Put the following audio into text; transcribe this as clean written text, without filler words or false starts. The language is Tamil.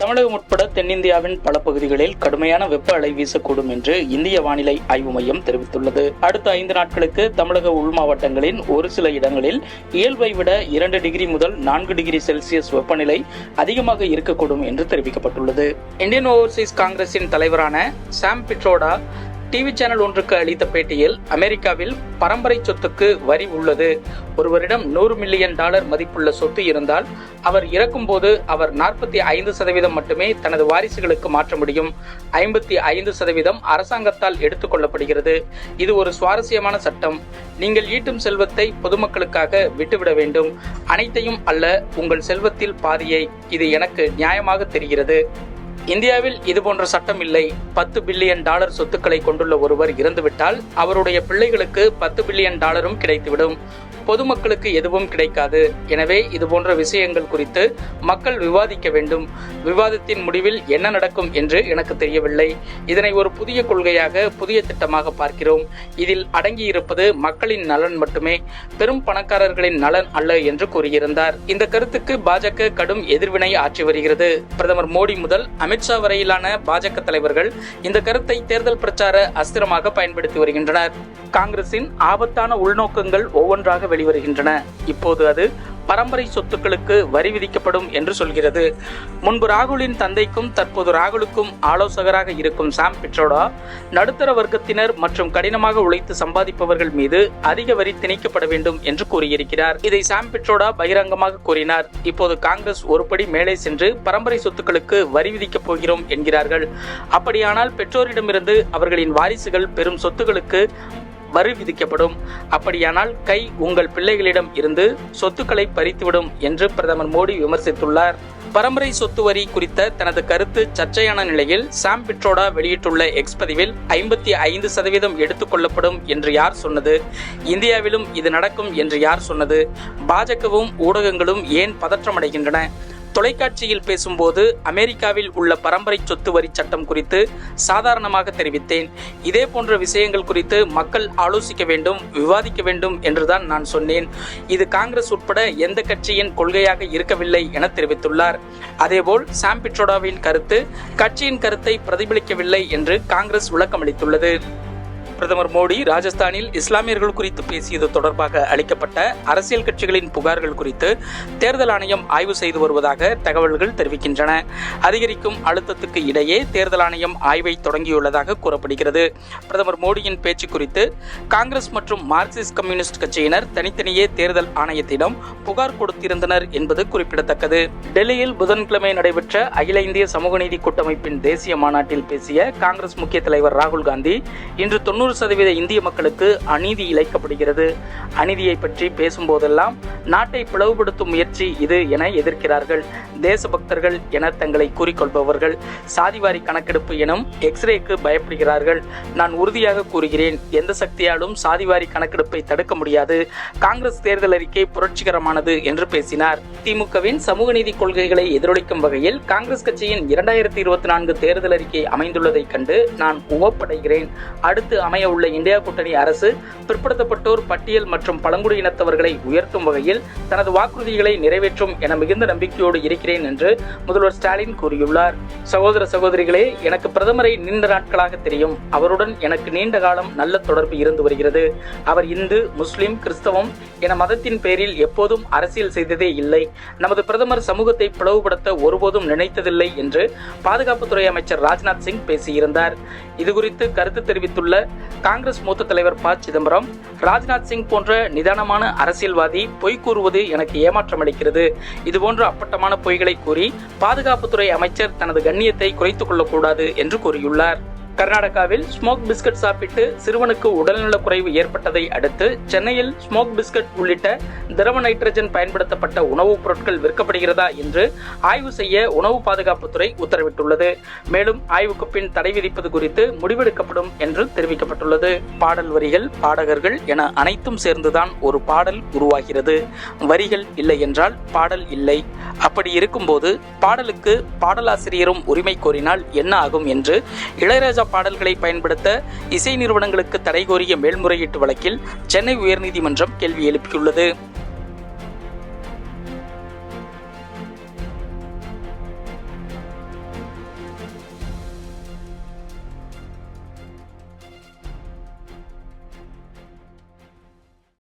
தமிழகம் உட்பட தென்னிந்தியாவின் பல பகுதிகளில் கடுமையான வெப்ப அலை வீசக்கூடும் என்று இந்திய வானிலை ஆய்வு மையம் தெரிவித்துள்ளது. அடுத்த 5 நாட்களுக்கு தமிழக உள் மாவட்டங்களின் ஒரு சில இடங்களில் இயல்பை விட 2 டிகிரி முதல் 4 டிகிரி செல்சியஸ் வெப்பநிலை அதிகமாக இருக்கக்கூடும் என்று தெரிவிக்கப்பட்டுள்ளது. இந்தியன் ஓவர்சீஸ் காங்கிரசின் தலைவரான சாம் பிட்ரோடா டிவி சேனல் ஒன்றுக்கு அளித்த பேட்டியில், அமெரிக்காவில் பரம்பரை சொத்துக்கு வரி உள்ளது. ஒருவரிடம் $100 மில்லியன் மதிப்புள்ள சொத்து இருந்தால் அவர் இறக்கும்போது அவர் 45% மட்டுமே தனது வாரிசுகளுக்கு மாற்ற முடியும். 55% அரசாங்கத்தால் எடுத்துக் கொள்ளப்படுகிறது. இது ஒரு சுவாரஸ்யமான சட்டம். நீங்கள் ஈட்டும் செல்வத்தை பொதுமக்களுக்காக விட்டுவிட வேண்டும். அனைத்தையும் அல்ல, உங்கள் செல்வத்தில் பாதியை. இது எனக்கு நியாயமாக தெரிகிறது. இந்தியாவில் இதுபோன்ற சட்டம் இல்லை. $10 பில்லியன் சொத்துக்களை கொண்டுள்ள ஒருவர் இறந்துவிட்டால் அவருடைய பிள்ளைகளுக்கு $10 பில்லியன் கிடைத்துவிடும். பொதுமக்களுக்கு எதுவும் கிடைக்காது. எனவே இதுபோன்ற விஷயங்கள் குறித்து மக்கள் விவாதிக்க வேண்டும். விவாதத்தின் முடிவில் என்ன நடக்கும் என்று எனக்கு தெரியவில்லை. இதனை ஒரு புதிய கொள்கையாக, புதிய திட்டமாக பார்க்கிறோம். இதில் அடங்கியிருப்பது மக்களின் நலன் மட்டுமே, பெரும் பணக்காரர்களின் நலன் அல்ல என்று கூறியிருந்தார். இந்த கருத்துக்கு பாஜக கடும் எதிர்வினை ஆற்றி வருகிறது. பிரதமர் மோடி முதல் அமித்ஷா வரையிலான பாஜக தலைவர்கள் இந்த கருத்தை தேர்தல் பிரச்சார அஸ்திரமாக பயன்படுத்தி வருகின்றனர். காங்கிரசின் ஆபத்தான உள்நோக்கங்கள் ஒவ்வொன்றாக வெளிவருகின்றன. இப்போது அது பரம்பரை சொத்துக்களுக்கு வரி விதிக்கப்படும் என்று சொல்கிறது. முன்பு ராகுலின் தந்தைக்கும் தற்போது ராகுலுக்கும் ஆலோசகராக இருக்கும் சாம் பிட்ரோடா, நடுத்தர வர்க்கத்தினர் மற்றும் கடினமாக உழைத்து சம்பாதிப்பவர்கள் மீது அதிக வரி திணிக்கப்பட வேண்டும் என்று கூறியிருக்கிறார். இதை சாம் பிட்ரோடா பகிரங்கமாக கூறினார். இப்போது காங்கிரஸ் ஒருபடி மேலே சென்று பரம்பரை சொத்துக்களுக்கு வரி விதிக்கப் போகிறோம் என்கிறார்கள். அப்படியானால் பெற்றோரிடமிருந்து அவர்களின் வாரிசுகள் பெறும் சொத்துக்களுக்கு வரி விதிக்கப்படும். அப்படியானால் கை உங்கள் பிள்ளைகளிடம் இருந்து சொத்துக்களை பறித்துவிடும் என்று பிரதமர் மோடி விமர்சித்துள்ளார். பரம்பரை சொத்து வரி குறித்த தனது கருத்து சர்ச்சையான நிலையில் சாம் பிட்ரோடா வெளியிட்டுள்ள எக்ஸ் பதிவில் 55% எடுத்துக் கொள்ளப்படும் என்று யார் சொன்னது? இந்தியாவிலும் இது நடக்கும் என்று யார் சொன்னது? பாஜகவும் ஊடகங்களும் ஏன் பதற்றமடைகின்றன? தொலைக்காட்சியில் பேசும்போது அமெரிக்காவில் உள்ள பரம்பரை சொத்து வரி சட்டம் குறித்து சாதாரணமாக தெரிவித்தேன். இதே போன்ற விஷயங்கள் குறித்து மக்கள் ஆலோசிக்க வேண்டும், விவாதிக்க வேண்டும் என்றுதான் நான் சொன்னேன். இது காங்கிரஸ் உட்பட எந்த கட்சியின் கொள்கையாக இருக்கவில்லை என தெரிவித்துள்ளார். அதேபோல் சாம் பிட்ரோடாவின் கருத்து கட்சியின் கருத்தை பிரதிபலிக்கவில்லை என்று காங்கிரஸ் விளக்கமளித்துள்ளது. பிரதமர் மோடி ராஜஸ்தானில் இஸ்லாமியர்கள் குறித்து பேசியது தொடர்பாக அளிக்கப்பட்ட அரசியல் கட்சிகளின் புகார்கள் குறித்து தேர்தல் ஆணையம் ஆய்வு செய்து வருவதாக தகவல்கள் தெரிவிக்கின்றன. அதிகரிக்கும் அழுத்தத்துக்கு இடையே தேர்தல் ஆணையம் ஆய்வை தொடங்கியுள்ளதாக கூறப்படுகிறது. பிரதமர் மோடியின் பேச்சு குறித்து காங்கிரஸ் மற்றும் மார்க்சிஸ்ட் கம்யூனிஸ்ட் கட்சியினர் தனித்தனியே தேர்தல் ஆணையத்திடம் புகார் கொடுத்திருந்தனர் என்பது குறிப்பிடத்தக்கது. டெல்லியில் புதன்கிழமை நடைபெற்ற அகில இந்திய சமூக நீதி கூட்டமைப்பின் தேசிய மாநாட்டில் பேசிய காங்கிரஸ் முக்கிய தலைவர் ராகுல் காந்தி, இன்று 90% இந்திய மக்களுக்கு அநீதி இழைக்கப்படுகிறது. அநீதியை பற்றி பேசும்போதெல்லாம் நாட்டை பிளவுபடுத்தும் முயற்சி இது என எதிர்க்கிறார்கள். தேசபக்தர்கள் என தங்களை கூறிக்கொள்பவர்கள் சாதிவாரி கணக்கெடுப்பு எனும் எக்ஸ்ரேக்கு பயப்படுகிறார்கள். நான் உறுதியாக கூறுகிறேன், எந்த சக்தியாலும் சாதிவாரி கணக்கெடுப்பை தடுக்க முடியாது. காங்கிரஸ் தேர்தல் அறிக்கை புரட்சிகரமானது என்று பேசினார். திமுகவின் சமூக நீதி கொள்கைகளை எதிரொலிக்கும் வகையில் காங்கிரஸ் கட்சியின் 2024 தேர்தல் அறிக்கை அமைந்துள்ளதைக் கண்டு நான் உவப்படைகிறேன். அடுத்து அமைய உள்ள இந்தியா கூட்டணி அரசு பிற்படுத்தப்பட்டோர், பட்டியல் மற்றும் பழங்குடியினத்தவர்களை உயர்த்தும் வகையில் தனது வாக்குறுதிகளை நிறைவேற்றும் என மிகுந்த நம்பிக்கையோடு இருக்கிறேன் என்று முதல்வர் ஸ்டாலின் கூறியுள்ளார். சகோதர சகோதரிகளே, எனக்கு பிரதமரை நீண்ட நாட்களாக தெரியும். அவருடன் எனக்கு நீண்ட காலம் நல்ல தொடர்பு இருந்து வருகிறது. அவர் இந்து, முஸ்லிம், கிறிஸ்தவம் என மதத்தின் பெயரில் எப்போதும் அரசியல் செய்ததே இல்லை. நமது பிரதமர் சமூகத்தை பிளவுபடுத்த ஒருபோதும் நினைத்ததில்லை என்று பாதுகாப்புத்துறை அமைச்சர் ராஜ்நாத் சிங் பேசியிருந்தார். இதுகுறித்து கருத்து தெரிவித்துள்ள காங்கிரஸ் மூத்த தலைவர் ப. சிதம்பரம், ராஜ்நாத் சிங் போன்ற நிதானமான அரசியல்வாதி பொய் கூறுவது எனக்கு ஏமாற்றம் அளிக்கிறது. இதுபோன்ற அப்பட்டமான பொய்களை கூறி பாதுகாப்புத்துறை அமைச்சர் தனது கண்ணியத்தை குறைத்துக் கொள்ளக்கூடாது என்று கூறியுள்ளார். கர்நாடகாவில் ஸ்மோக் பிஸ்கட் சாப்பிட்டு சிறுவனுக்கு உடல்நலக் குறைவு ஏற்பட்டதை அடுத்து சென்னையில் ஸ்மோக் பிஸ்கட் உள்ளிட்ட திரவ நைட்ரஜன் பயன்படுத்தப்பட்ட உணவுப் பொருட்கள் விற்கப்படுகிறதா என்று ஆய்வு செய்ய உணவு பாதுகாப்புத்துறை உத்தரவிட்டுள்ளது. மேலும் ஆய்வுக்கு பின் தடை விதிப்பது குறித்து முடிவெடுக்கப்படும் என்று தெரிவிக்கப்பட்டுள்ளது. பாடல் வரிகள், பாடகர்கள் என அனைத்தும் சேர்ந்துதான் ஒரு பாடல் உருவாகிறது. வரிகள் இல்லை என்றால் பாடல் இல்லை. அப்படி இருக்கும்போது பாடலுக்கு பாடலாசிரியரும் உரிமை கோரினால் என்ன ஆகும் என்று இளையராஜா பாடல்களை பயன்படுத்த இசை நிறுவனங்களுக்கு தடை கோரிய மேல்முறையீட்டு வழக்கில் சென்னை உயர்நீதிமன்றம் கேள்வி எழுப்பியுள்ளது.